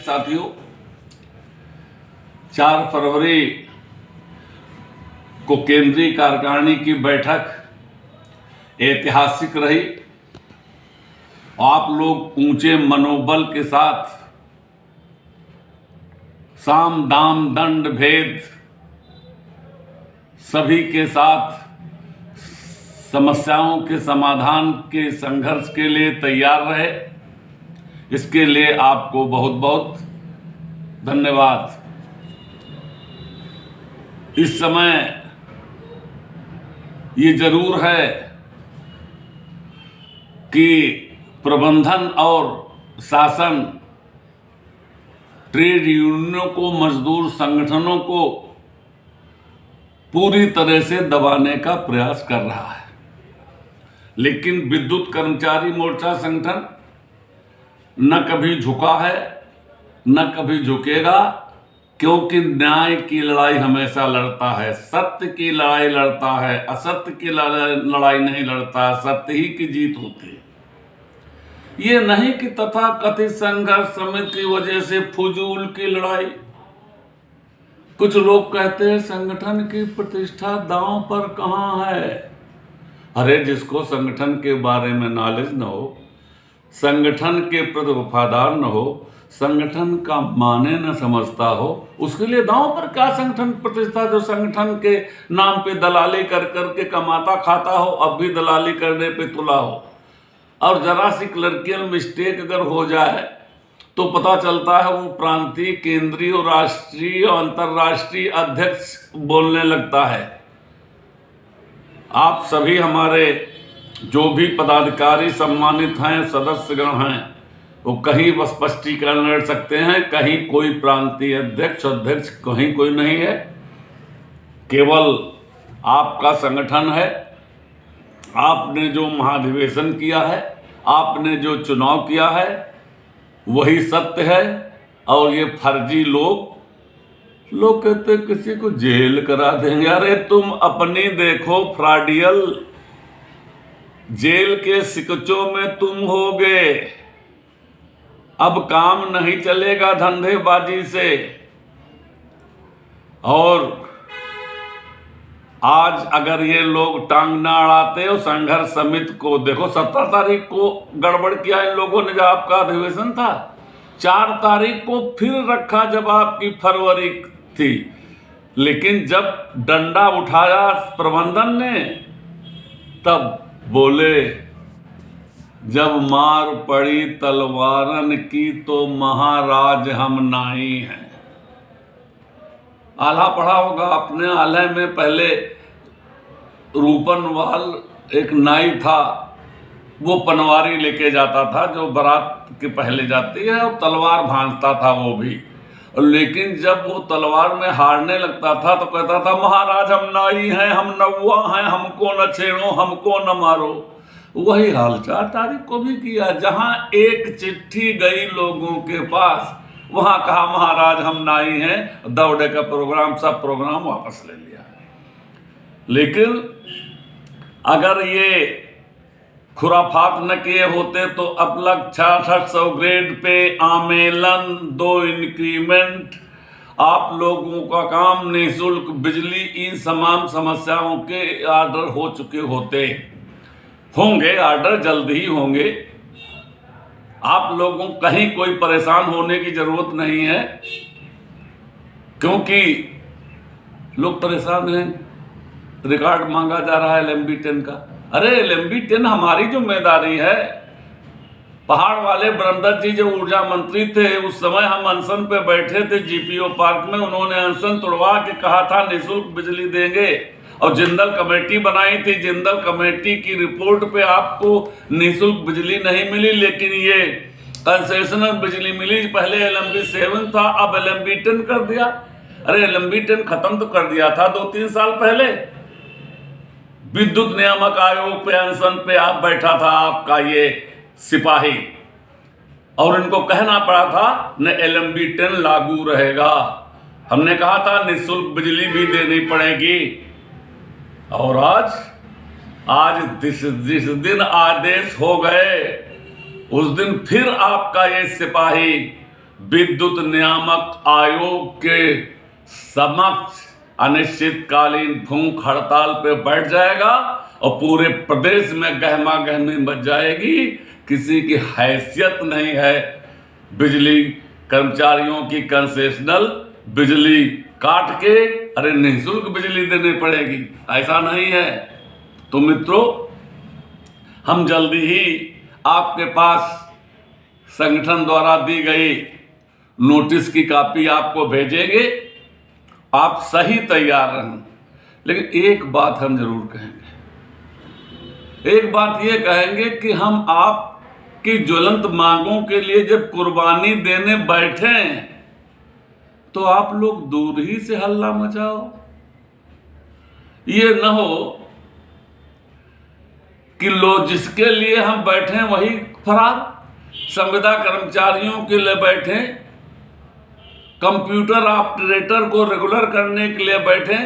साथियों, 4 फरवरी को केंद्रीय कार्यकारिणी की बैठक ऐतिहासिक रही। आप लोग ऊंचे मनोबल के साथ साम दाम दंड भेद सभी के साथ समस्याओं के समाधान के संघर्ष के लिए तैयार रहे। इसके लिए आपको बहुत बहुत धन्यवाद। इस समय ये जरूर है कि प्रबंधन और शासन ट्रेड यूनियनों को, मजदूर संगठनों को पूरी तरह से दबाने का प्रयास कर रहा है, लेकिन विद्युत कर्मचारी मोर्चा संगठन न कभी झुका है न कभी झुकेगा, क्योंकि न्याय की लड़ाई हमेशा लड़ता है, सत्य की लड़ाई लड़ता है, असत्य की लड़ाई नहीं लड़ता, सत्य ही की जीत होती है। ये नहीं कि तथाकथित संघर्ष समिति की वजह से फजूल की लड़ाई। कुछ लोग कहते हैं संगठन की प्रतिष्ठा दांव पर कहाँ है। अरे जिसको संगठन के बारे में नॉलेज न हो, संगठन के प्रति वफादार न हो, संगठन का माने न समझता हो, उसके लिए दांव पर क्या संगठन प्रतिष्ठा? जो संगठन के नाम पे दलाली कर करके कमाता खाता हो, अब भी दलाली करने पे तुला हो, और जरा सी क्लर्कियल मिस्टेक अगर हो जाए तो पता चलता है वो प्रांतीय, केंद्रीय, राष्ट्रीय और अंतर्राष्ट्रीय अध्यक्ष बोलने लगता है। आप सभी हमारे जो भी पदाधिकारी सम्मानित हैं, सदस्यगण हैं, वो कहीं बस स्पष्टीकरण कर सकते हैं। कहीं कोई प्रांतीय अध्यक्ष कहीं कोई नहीं है, केवल आपका संगठन है। आपने जो महाधिवेशन किया है, आपने जो चुनाव किया है, वही सत्य है। और ये फर्जी लोग कहते किसी को जेल करा देंगे। अरे तुम अपनी देखो फ्रॉडियल, जेल के सिकचों में तुम होगे। अब काम नहीं चलेगा धंधेबाजी से। और आज अगर ये लोग टांग ना अड़ाते हो संघर्ष समिति को, देखो 17 तारीख को गड़बड़ किया इन लोगों ने जब आपका अधिवेशन था, 4 तारीख को फिर रखा जब आपकी फरवरी थी, लेकिन जब डंडा उठाया प्रबंधन ने तब बोले जब मार पड़ी तलवारन की तो महाराज हम नाई हैं। आल्हा पढ़ा होगा आपने। आल्हे में पहले रूपनवाल एक नाई था, वो पनवारी लेके जाता था जो बारात के पहले जाती है, और तलवार भांजता था वो भी। लेकिन जब वो तलवार में हारने लगता था तो कहता था महाराज हम नाई हैं, हम नौवा हैं, हमको न छेड़ो, हमको न मारो। वही हाल 4 तारीख को भी किया। जहां एक चिट्ठी गई लोगों के पास, वहां कहा महाराज हम नाई हैं, दौड़े का प्रोग्राम, सब प्रोग्राम वापस ले लिया। लेकिन अगर ये खुराफात न किए होते तो अब लग 6600 ग्रेड पे आमेलन, 2 इंक्रीमेंट, आप लोगों का काम निःशुल्क बिजली, इन तमाम समस्याओं के ऑर्डर हो चुके होंगे, ऑर्डर जल्द ही होंगे। आप लोगों को कहीं कोई परेशान होने की जरूरत नहीं है, क्योंकि लोग परेशान हैं। रिकॉर्ड मांगा जा रहा है LMB 10 का। अरे LMB 10 हमारी जिम्मेदारी है। पहाड़ वाले ब्रह्मदत्त जी जो ऊर्जा मंत्री थे, उस समय हम अनशन पे बैठे थे GPO पार्क में। उन्होंने अनशन तोड़वा के कहा था निःशुल्क बिजली देंगे, और जिंदल कमेटी बनाई थी। जिंदल कमेटी की रिपोर्ट पे आपको निःशुल्क बिजली नहीं मिली, लेकिन ये कंसेशनल बिजली मिली। पहले LMB 7 था, अब LMB 10 कर दिया। अरे LMB 10 खत्म तो कर दिया था 2-3 साल पहले। विद्युत नियामक आयोग पे अनशन पे आप बैठा था आपका ये सिपाही, और इनको कहना पड़ा था न LMB 10 लागू रहेगा। हमने कहा था निःशुल्क बिजली भी देनी पड़ेगी। और आज जिस दिन आदेश हो गए, उस दिन फिर आपका ये सिपाही विद्युत नियामक आयोग के समक्ष अनिश्चितकालीन भूख हड़ताल पे बैठ जाएगा और पूरे प्रदेश में गहमा गहमी मच जाएगी। किसी की हैसियत नहीं है बिजली कर्मचारियों की कंसेशनल बिजली काट के अरे निःशुल्क बिजली देनी पड़ेगी, ऐसा नहीं है। तो मित्रों, हम जल्दी ही आपके पास संगठन द्वारा दी गई नोटिस की कॉपी आपको भेजेंगे। आप सही तैयार रहें। लेकिन एक बात हम जरूर कहेंगे, एक बात ये कहेंगे कि हम आपकी ज्वलंत मांगों के लिए जब कुर्बानी देने बैठे तो आप लोग दूर ही से हल्ला मचाओ। ये न हो कि लोग जिसके लिए हम बैठे वही फरार, संविदा कर्मचारियों के लिए बैठे, कंप्यूटर ऑपरेटर को रेगुलर करने के लिए बैठे,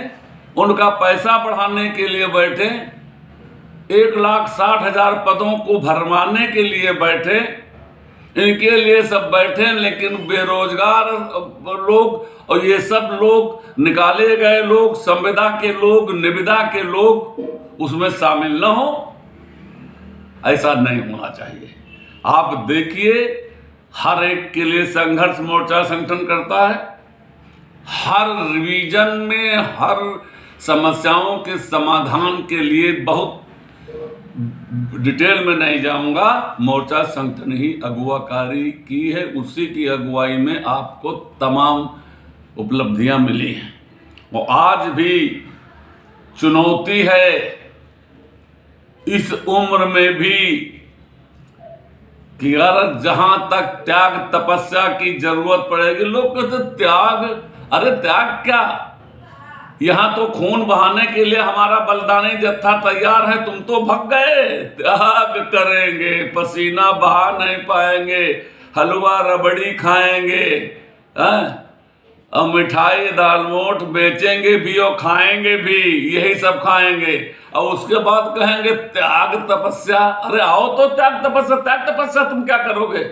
उनका पैसा बढ़ाने के लिए बैठे, 1,60,000 पदों को भरवाने के लिए बैठे, इनके लिए सब बैठे। लेकिन बेरोजगार लोग और ये सब लोग, निकाले गए लोग, संविदा के लोग, निविदा के लोग उसमें शामिल न हो, ऐसा नहीं होना चाहिए। आप देखिए, हर एक के लिए संघर्ष मोर्चा संगठन करता है। हर रिवीजन में हर समस्याओं के समाधान के लिए बहुत डिटेल में नहीं जाऊंगा, मोर्चा संगठन ही अगुवाकारी की है, उसी की अगुवाई में आपको तमाम उपलब्धियां मिली हैं। और आज भी चुनौती है इस उम्र में भी कि अगर जहां तक त्याग तपस्या की जरूरत पड़ेगी, लोग कहते त्याग, अरे त्याग क्या, यहां तो खून बहाने के लिए हमारा बलिदानी जत्था तैयार है, तुम तो भग गए। त्याग करेंगे, पसीना बहा नहीं पाएंगे, हलवा रबड़ी खाएंगे, और मिठाई दालमोट बेचेंगे भी और खाएंगे भी, यही सब खाएंगे। और उसके बाद कहेंगे त्याग तपस्या। अरे आओ तो त्याग तपस्या तुम क्या करोगे?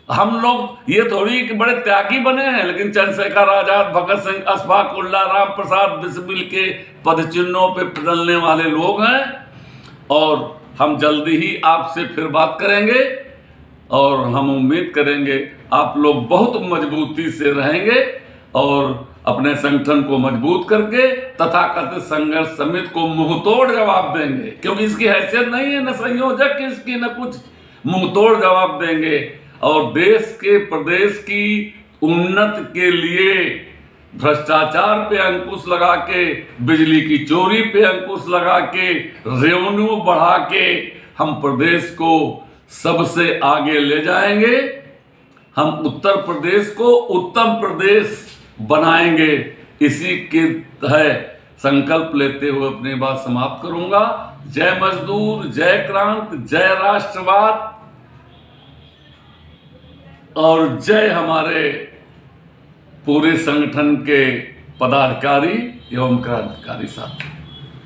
हम लोग ये थोड़ी कि बड़े त्यागी बने हैं, लेकिन चंद्रशेखर आजाद, भगत सिंह, अशफाक उल्लाह, राम प्रसाद बिस्मिल के पदचिन्हों पे चलने वाले लोग हैं। और हम जल्दी ही आपसे फिर बात करेंगे और हम उम्मीद करेंगे आप लोग बहुत मजबूती से रहेंगे और अपने संगठन को मजबूत करके तथाकथित संघर्ष समिति को मुंहतोड़ जवाब देंगे, क्योंकि इसकी हैसियत नहीं है न संयोजक इसकी न कुछ, मुंहतोड़ जवाब देंगे। और देश के प्रदेश की उन्नति के लिए भ्रष्टाचार पे अंकुश लगा के, बिजली की चोरी पे अंकुश लगा के, रेवेन्यू बढ़ा के हम प्रदेश को सबसे आगे ले जाएंगे। हम उत्तर प्रदेश को उत्तम प्रदेश बनाएंगे। इसी के तहत संकल्प लेते हुए अपनी बात समाप्त करूंगा। जय मजदूर, जय क्रांति, जय राष्ट्रवाद और जय हमारे पूरे संगठन के पदाधिकारी एवं क्रांतिकारी साथी।